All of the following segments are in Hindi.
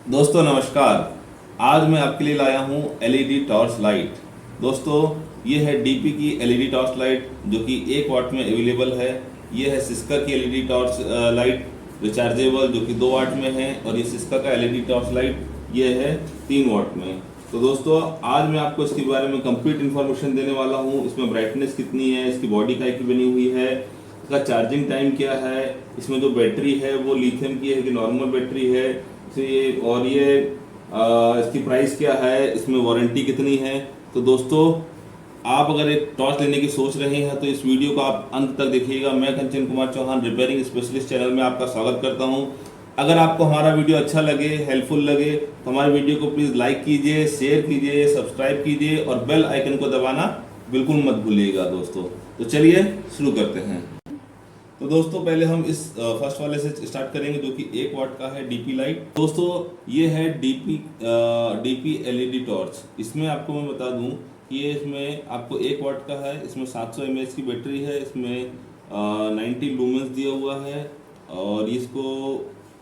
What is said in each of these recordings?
दोस्तों नमस्कार। आज मैं आपके लिए लाया हूँ एलईडी टॉर्च लाइट। दोस्तों ये है डीपी की एलईडी टॉर्च लाइट जो कि 1 वाट में अवेलेबल है। ये है सिस्का की एलईडी टॉर्च लाइट रिचार्जेबल जो कि 2 वाट में है, और ये सिस्का का एलईडी टॉर्च लाइट ये है 3 वाट में। तो दोस्तों आज मैं आपको इसके बारे में कंप्लीट इन्फॉर्मेशन देने वाला हूँ। इसमें ब्राइटनेस कितनी है, इसकी बॉडी काय की बनी हुई है, इसका चार्जिंग टाइम क्या है, इसमें जो बैटरी है वो लिथियम की है कि नॉर्मल बैटरी है, और ये इसकी प्राइस क्या है, इसमें वारंटी कितनी है। तो दोस्तों आप अगर एक टॉर्च लेने की सोच रहे हैं तो इस वीडियो को आप अंत तक देखिएगा। मैं Kanchan Kumar Chauhan repairing specialist channel में आपका स्वागत करता हूं। अगर आपको हमारा वीडियो अच्छा लगे, हेल्पफुल लगे तो हमारे वीडियो को प्लीज़ लाइक कीजिए, शेयर कीजिए, सब्सक्राइब कीजिए और बेल आइकन को दबाना बिल्कुल मत भूलिएगा दोस्तों। तो चलिए शुरू करते हैं। तो दोस्तों पहले हम इस फर्स्ट वाले से स्टार्ट करेंगे जो कि 1 वाट का है डीपी लाइट। दोस्तों ये है डीपी एलईडी टॉर्च। इसमें आपको मैं बता दूं कि ये इसमें आपको 1 वाट का है, इसमें 700 mAh की बैटरी है, इसमें 90 लूमेंस दिया हुआ है और इसको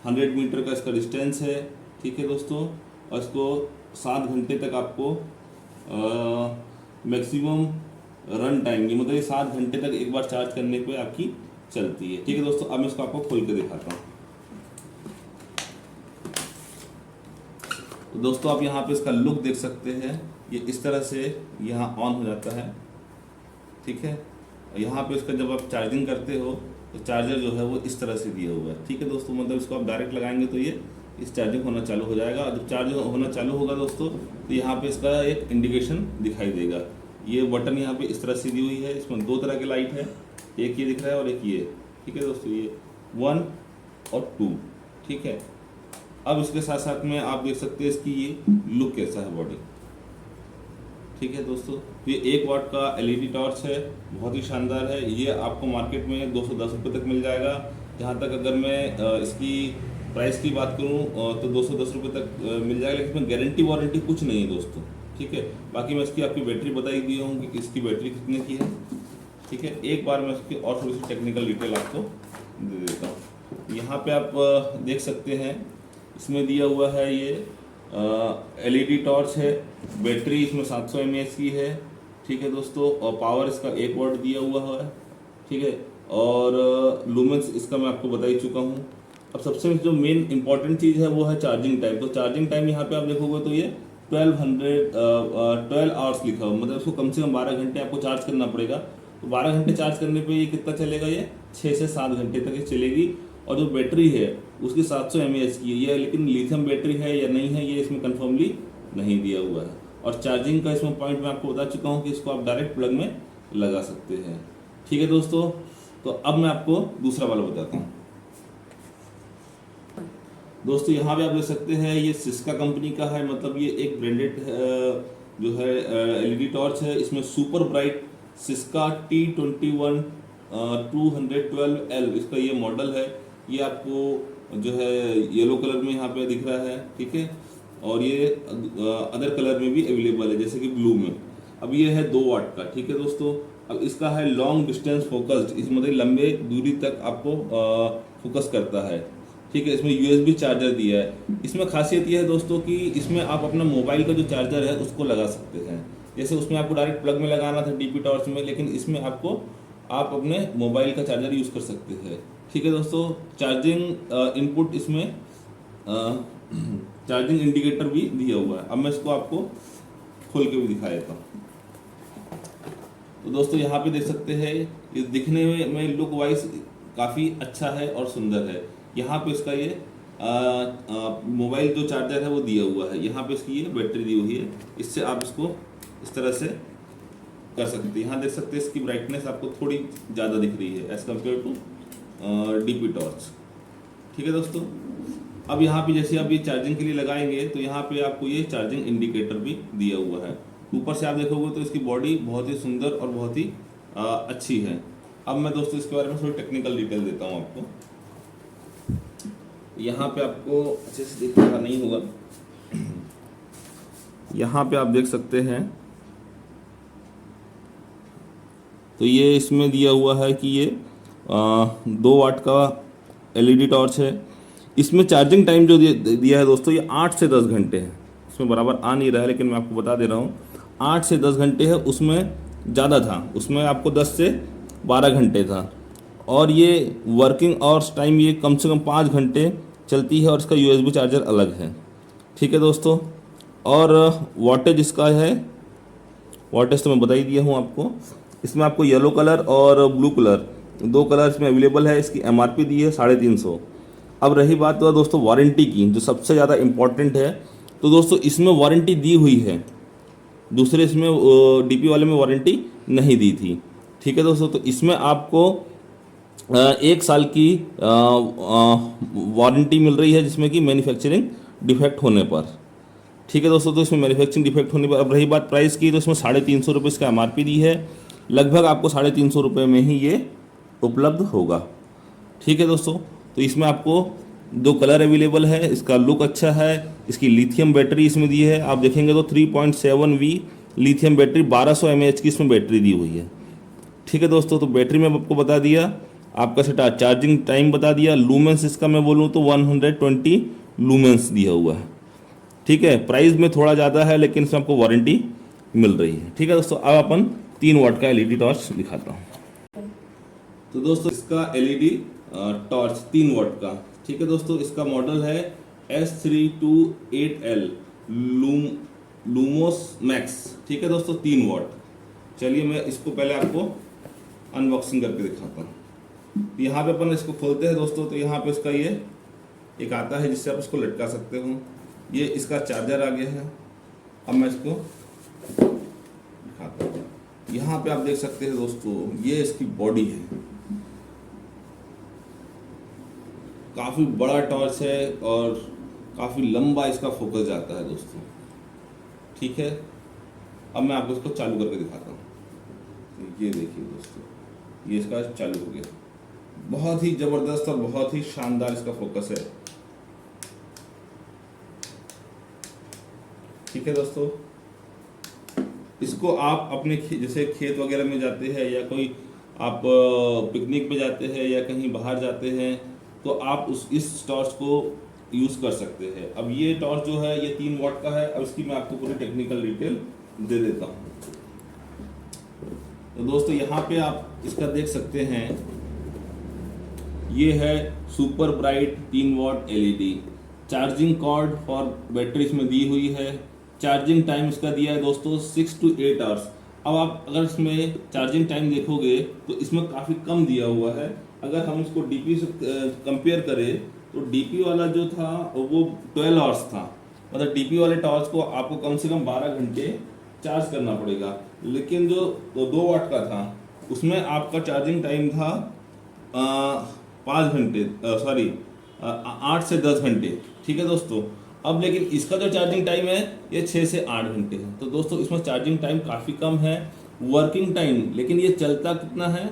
100 मीटर का इसका डिस्टेंस है। ठीक है दोस्तों, और इसको 7 घंटे तक आपको मैक्सिमम रन टाइम की, मतलब ये 7 घंटे तक एक बार चार्ज करने पे आपकी चलती है। ठीक है दोस्तों, अब मैं इसको आपको खोल के दिखाता हूँ। तो दोस्तों आप यहाँ पे इसका लुक देख सकते हैं। ये इस तरह से यहाँ ऑन हो जाता है। ठीक है, और यहाँ पे इसका जब आप चार्जिंग करते हो तो चार्जर जो है वो इस तरह से दिया हुआ है। ठीक है दोस्तों, मतलब इसको आप डायरेक्ट लगाएंगे तो ये इस चार्जिंग होना चालू हो जाएगा। जब चार्ज होना चालू होगा दोस्तों तो यहाँ पे इसका एक इंडिकेशन दिखाई देगा। ये बटन यहाँ पे इस तरह से दी हुई है। इसमें 2 तरह के लाइट है, एक ये दिख रहा है और एक ये। ठीक है दोस्तों, ये 1 और 2। ठीक है, अब इसके साथ साथ में आप देख सकते हैं इसकी ये लुक कैसा है बॉडी। ठीक है दोस्तों, तो ये 1 वाट का एलईडी टॉर्च है, बहुत ही शानदार है। ये आपको मार्केट में 210 रुपये तक मिल जाएगा। जहाँ तक अगर मैं इसकी प्राइस की बात करूँ तो 210 रुपये तक मिल जाएगा, लेकिन इसमें गारंटी वारंटी कुछ नहीं है दोस्तों। ठीक है, बाकी मैं इसकी आपकी बैटरी बताई दी हूँ कि इसकी बैटरी कितने की है। ठीक है, एक बार मैं इसकी और थोड़ी सी टेक्निकल डिटेल आपको दे देता हूँ। यहाँ पे आप देख सकते हैं इसमें दिया हुआ है ये एलईडी टॉर्च है। बैटरी इसमें 700 mAh की है। ठीक है दोस्तों, और पावर इसका 1 वाट दिया हुआ है। ठीक है, और लूमेंस इसका मैं आपको बता ही चुका हूँ। अब सबसे जो मेन इंपॉर्टेंट चीज़ है वो है चार्जिंग टाइम। तो चार्जिंग टाइम यहाँ पे आप देखोगे तो ये 12 आवर्स लिखा हुआ, मतलब इसको कम से कम 12 घंटे आपको चार्ज करना पड़ेगा। तो 12 घंटे चार्ज करने पे ये कितना चलेगा, ये 6 से 7 घंटे तक ये चलेगी। और जो बैटरी है उसकी 700 mAh की है ये, लेकिन लिथियम बैटरी है या नहीं है ये इसमें कन्फर्मली नहीं दिया हुआ है। और चार्जिंग का इसमें पॉइंट मैं आपको बता चुका हूँ कि इसको आप डायरेक्ट प्लग में लगा सकते हैं। ठीक है दोस्तों, तो अब मैं आपको दूसरा वाला बताता हूँ। दोस्तों यहाँ पे आप देख सकते हैं ये सिस्का कंपनी का है, मतलब ये एक ब्रांडेड जो है एलईडी टॉर्च है। इसमें super bright Syska T21 212L इसका ये मॉडल है। ये आपको जो है येलो कलर में यहाँ पे दिख रहा है। ठीक है, और ये अदर कलर में भी अवेलेबल है जैसे कि ब्लू में। अब ये है 2 वाट का। ठीक है दोस्तों, अब इसका है लॉन्ग डिस्टेंस फोकस्ड, इस मतलब लंबे दूरी तक आपको फोकस करता है। ठीक है, इसमें USB चार्जर दिया है। इसमें खासियत यह है दोस्तों कि इसमें आप अपना मोबाइल का जो चार्जर है उसको लगा सकते हैं। जैसे उसमें आपको डायरेक्ट प्लग में लगाना था डीपी टॉर्च में, लेकिन इसमें आपको आप अपने मोबाइल का चार्जर यूज़ कर सकते हैं। ठीक है दोस्तों, चार्जिंग इनपुट इसमें चार्जिंग इंडिकेटर भी दिया हुआ है। अब मैं इसको आपको खोल के भी दिखा देता हूँ। तो दोस्तों यहाँ पे देख सकते हैं ये दिखने में लुक वाइज काफ़ी अच्छा है और सुंदर है। यहाँ पे इसका ये मोबाइल जो चार्जर है वो दिया हुआ है। यहाँ पे इसकी ये बैटरी दी हुई है, इससे आप इसको इस तरह से कर सकते हैं। यहाँ देख सकते हैं इसकी ब्राइटनेस आपको थोड़ी ज़्यादा दिख रही है as compare to DP torch. ठीक है दोस्तों, अब यहाँ पे जैसे आप ये चार्जिंग के लिए लगाएंगे तो यहाँ पे आपको ये चार्जिंग इंडिकेटर भी दिया हुआ है। ऊपर से आप देखोगे तो इसकी बॉडी बहुत ही सुंदर और बहुत ही अच्छी है। अब मैं दोस्तों इसके बारे में थोड़ी टेक्निकल डिटेल देता हूँ आपको। यहाँ पे आपको अच्छे से दिख रहा नहीं होगा, यहाँ पे आप देख सकते हैं तो ये इसमें दिया हुआ है कि ये 2 वाट का एलईडी टॉर्च है। इसमें चार्जिंग टाइम जो दिया है दोस्तों, ये 8 से 10 घंटे है। इसमें बराबर आ नहीं रहा है लेकिन मैं आपको बता दे रहा हूँ, 8 से 10 घंटे है। उसमें ज़्यादा था, उसमें आपको 10 से 12 घंटे था। और ये वर्किंग आवर्स टाइम ये कम से कम 5 घंटे चलती है, और इसका USB चार्जर अलग है। ठीक है दोस्तों, और वाटेज इसका है, वाटेज तो मैं बता ही दिया हूँ आपको। इसमें आपको येलो कलर और ब्लू कलर, 2 कलर इसमें अवेलेबल है। इसकी MRP दी है 350। अब रही बात तो दोस्तों वारंटी की, जो सबसे ज़्यादा इम्पॉर्टेंट है। तो दोस्तों इसमें वारंटी दी हुई है, दूसरे इसमें DP वाले में वारंटी नहीं दी थी। ठीक है दोस्तों, तो इसमें आपको 1 साल की वारंटी मिल रही है, जिसमें कि मैन्युफैक्चरिंग डिफेक्ट होने पर। ठीक है दोस्तों, तो इसमें मैन्युफैक्चरिंग डिफेक्ट होने पर। अब रही बात प्राइस की, तो इसमें 350 रुपये इसका MRP दी है। लगभग आपको 350 रुपये में ही ये उपलब्ध होगा। ठीक है दोस्तों, तो इसमें आपको 2 कलर अवेलेबल है। इसका लुक अच्छा है। इसकी लिथियम बैटरी इसमें दी है, आप देखेंगे तो 3.7V लिथियम बैटरी, 1200 mAh की इसमें बैटरी दी हुई है। ठीक है दोस्तों, तो बैटरी में आपको बता दिया, आपका सेटा चार्जिंग टाइम बता दिया। लूमेंस इसका मैं बोलूँ तो 120 लूमेंस दिया हुआ है। ठीक है, प्राइस में थोड़ा ज़्यादा है लेकिन इसमें आपको वारंटी मिल रही है। ठीक है दोस्तों, अब अपन 3 वाट का LED टॉर्च दिखाता हूँ। तो दोस्तों इसका LED टॉर्च 3 वाट का। ठीक है दोस्तों, इसका मॉडल है S328L लूमोस मैक्स। ठीक है दोस्तों, 3 वाट। चलिए मैं इसको पहले आपको अनबॉक्सिंग करके दिखाता हूँ। यहाँ पे अपन इसको खोलते हैं दोस्तों, तो यहाँ पे इसका ये एक आता है जिससे आप इसको लटका सकते हो। ये इसका चार्जर आ गया है। अब मैं इसको दिखाता हूँ। यहाँ पे आप देख सकते हैं दोस्तों, ये इसकी बॉडी है, काफ़ी बड़ा टॉर्च है और काफ़ी लंबा इसका फोकस जाता है दोस्तों। ठीक है, अब मैं आपको इसको चालू करके दिखाता हूँ। ये देखिए दोस्तों, ये इसका चालू हो गया। बहुत ही ज़बरदस्त और बहुत ही शानदार इसका फोकस है। ठीक है दोस्तों, इसको आप अपने जैसे खेत वगैरह में जाते हैं, या कोई आप पिकनिक पे जाते हैं, या कहीं बाहर जाते हैं, तो आप इस टॉर्च को यूज़ कर सकते हैं। अब ये टॉर्च जो है ये 3 वाट का है। अब इसकी मैं आपको पूरी टेक्निकल डिटेल दे देता हूँ। तो दोस्तों यहाँ पे आप इसका देख सकते हैं, ये है सुपर ब्राइट 3 वाट LED। चार्जिंग कॉर्ड और बैटरी इसमें दी हुई है। चार्जिंग टाइम इसका दिया है दोस्तों 6 to 8 आवर्स। अब आप अगर इसमें चार्जिंग टाइम देखोगे तो इसमें काफ़ी कम दिया हुआ है। अगर हम इसको DP से कंपेयर करें तो DP वाला जो था वो 12 आवर्स था। मतलब DP वाले टॉर्च को आपको कम से कम 12 घंटे चार्ज करना पड़ेगा। लेकिन जो 2 वाट का था उसमें आपका चार्जिंग टाइम था 5 घंटे, सॉरी 8 से 10 घंटे। ठीक है दोस्तों, अब लेकिन इसका जो चार्जिंग टाइम है ये 6 से 8 घंटे है। तो दोस्तों इसमें चार्जिंग टाइम काफ़ी कम है। वर्किंग टाइम लेकिन ये चलता कितना है,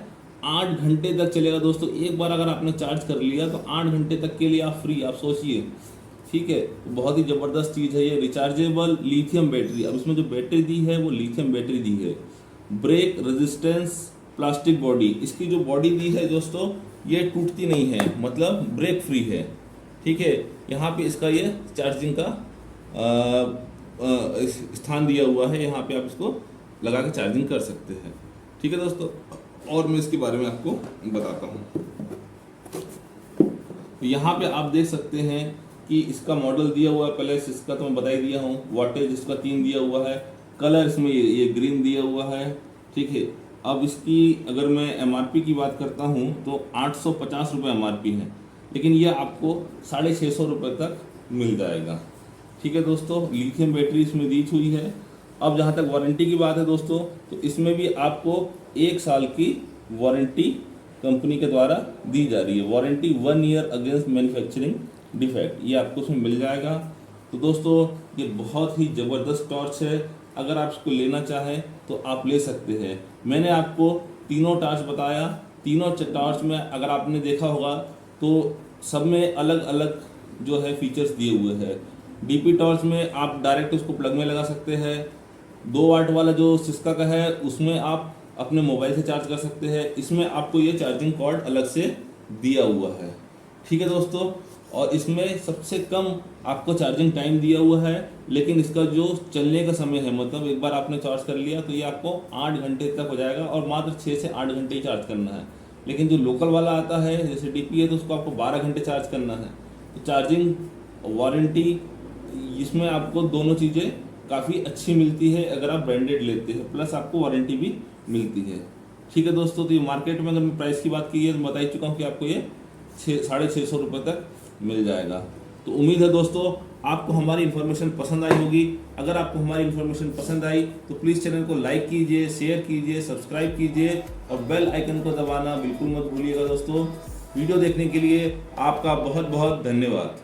8 घंटे तक चलेगा दोस्तों। एक बार अगर आपने चार्ज कर लिया तो 8 घंटे तक के लिए आप फ्री, आप सोचिए। ठीक है, बहुत ही ज़बरदस्त चीज़ है ये। रिचार्जेबल लिथियम बैटरी, अब इसमें जो बैटरी दी है वो लिथियम बैटरी दी है। ब्रेक रेजिस्टेंस प्लास्टिक बॉडी, इसकी जो बॉडी दी है दोस्तों ये टूटती नहीं है, मतलब ब्रेक फ्री है। ठीक है, यहाँ पे इसका ये चार्जिंग का स्थान दिया हुआ है, यहाँ पे आप इसको लगा के चार्जिंग कर सकते हैं। ठीक है दोस्तों, और मैं इसके बारे में आपको बताता हूँ। तो यहाँ पे आप देख सकते हैं कि इसका मॉडल दिया हुआ है, पहले इसका तो मैं बता ही दिया हूँ। वाटेज इसका 3 दिया हुआ है। कलर इसमें ये ग्रीन दिया हुआ है। ठीक है, अब इसकी अगर मैं MRP की बात करता हूँ तो 850 रुपये MRP है, लेकिन ये आपको 650 रुपये तक मिल जाएगा। ठीक है दोस्तों, लिथियम बैटरी इसमें दी हुई है। अब जहाँ तक वारंटी की बात है दोस्तों, तो इसमें भी आपको 1 साल की वारंटी कंपनी के द्वारा दी जा रही है। Warranty 1 year against manufacturing defect, ये आपको उसमें मिल जाएगा। तो दोस्तों ये बहुत ही ज़बरदस्त टॉर्च है। अगर आप इसको लेना चाहें तो आप ले सकते हैं। मैंने आपको तीनों टॉर्च बताया। तीनों टॉर्च में अगर आपने देखा होगा तो सब में अलग अलग जो है फीचर्स दिए हुए हैं। DP टॉर्च में आप डायरेक्ट उसको प्लग में लगा सकते हैं। 2 वाट वाला जो सिस्का का है उसमें आप अपने मोबाइल से चार्ज कर सकते हैं। इसमें आपको ये चार्जिंग कॉर्ड अलग से दिया हुआ है। ठीक है दोस्तों, और इसमें सबसे कम आपको चार्जिंग टाइम दिया हुआ है, लेकिन इसका जो चलने का समय है, मतलब एक बार आपने चार्ज कर लिया तो ये आपको 8 घंटे तक हो जाएगा और मात्र 6 से 8 घंटे ही चार्ज करना है। लेकिन जो लोकल वाला आता है जैसे डीपी है तो उसको आपको 12 घंटे चार्ज करना है। तो चार्जिंग वारंटी इसमें आपको दोनों चीज़ें काफ़ी अच्छी मिलती है अगर आप ब्रांडेड लेते हैं, प्लस आपको वारंटी भी मिलती है। ठीक है दोस्तों, तो ये मार्केट में अगर मैं प्राइस की बात की है तो बता ही चुका हूँ कि आपको ये 650 रुपये तक मिल जाएगा। तो उम्मीद है दोस्तों आपको हमारी इन्फॉर्मेशन पसंद आई होगी। अगर आपको हमारी इन्फॉर्मेशन पसंद आई तो प्लीज़ चैनल को लाइक कीजिए, शेयर कीजिए, सब्सक्राइब कीजिए और बेल आइकन को दबाना बिल्कुल मत भूलिएगा दोस्तों। वीडियो देखने के लिए आपका बहुत बहुत धन्यवाद।